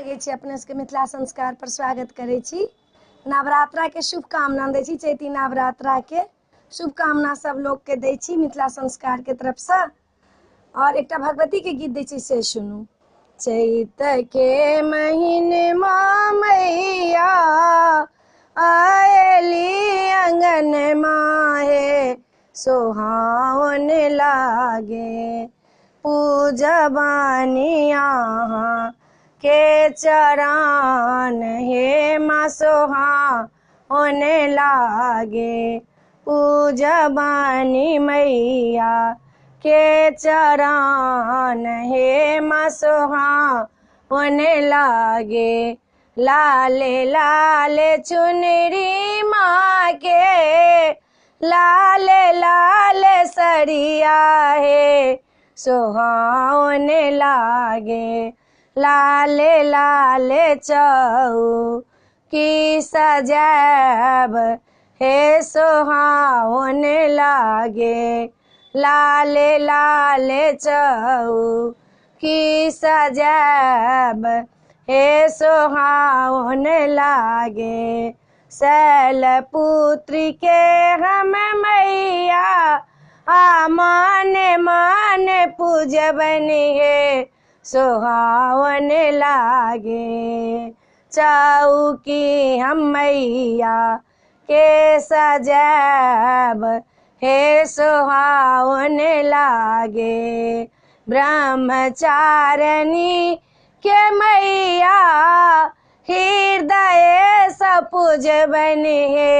लगे छी अपने सबके मिथिला संस्कार पर स्वागत करे छी। नवरात्रा के शुभकामना दै छी, चैती नवरात्रा के शुभकामना सब लोग के दै छी मिथिला संस्कार के तरफ से। और एकटा भगवती के गीत दै छी से सुनू। चैत के महीनमा मैया आयली अंगन माहे सोहावन लागे, पूजबानी यहाँ के चरण हे माँ सोहावन लागे, पूजबानी मैया के चरण हे माँ सोहावन लागे। लाले लाले चुनरी माँ के, लाले लाले सरिया है सोहावन लागे, लाले लाले चौकी सजैब हे सोहावन लागे, लाले लाले चौकी सजैब हे सोहावन लागे। शैलपुत्री के हम मैया मन मन पूजबनी हे सोहावन लागे, चौकी हम मैया के सजैब हे सोहावन लागे। ब्रह्मचारिणी के मैया हृदय स पूजबनी हे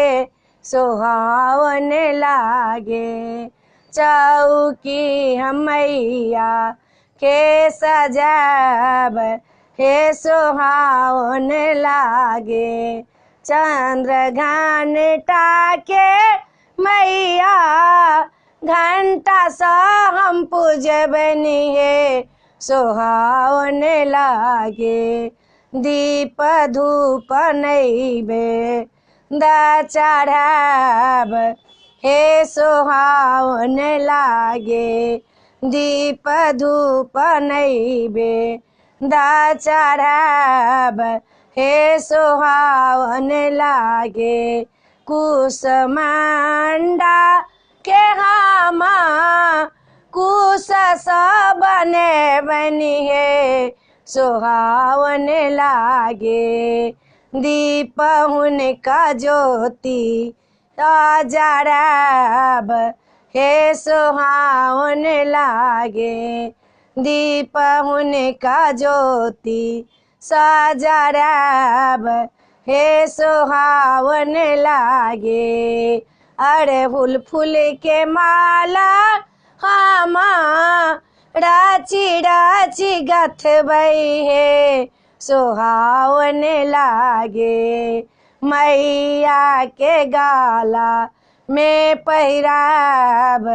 सोहावन लागे, चौकी हम मैया के सजैब हे सोहावन लागे। चंद्र घंटा के मैया घंटा सा हम पूजबनी हे सोहावन लागे, दीप धूप नैवेद्य चढ़ाब हे सोहावन लागे, दीप धूप नैवेद्य चढ़ाब हे सोहावन लागे। कुसमांडा के हामा कुश सब बनी है सोहावन लागे, दीप हुनका ज्योति जराब हे सोहावन लागे, दीप हुनका ज्योति सजराब हे सोहावन लागे। अड़हुल फूल के माला हामा राची राची गथबई हे सोहावन लागे, मैया के गाला में पहिराब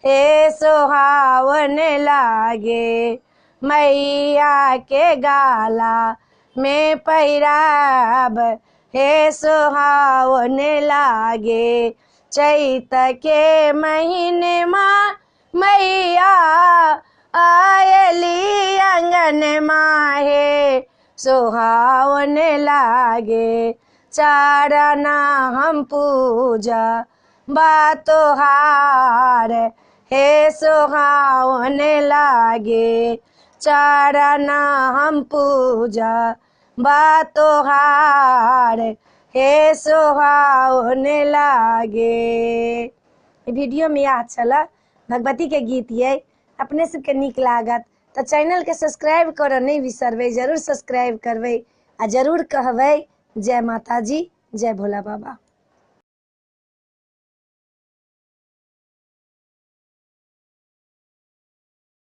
हे सोहावन लागे, मैया के गाला में पहिराब हे सोहावन लागे। चैत के महीने माँ मैया आयली अंगन माहे सोहावन लागे, चारना हम पूजा बातोहार हे सोहावन लागे, चारना हम पूजा बातोहार हे सोहावन लागे। वीडियो में याद चला भगवती के गीत ये अपने सबके नीक लागत तो चैनल के सब्सक्राइब करऽ नहीं बिसरबै, जरूर सब्सक्राइब करबै आ जरूर कहबै जय माता जी जय भोला बाबा।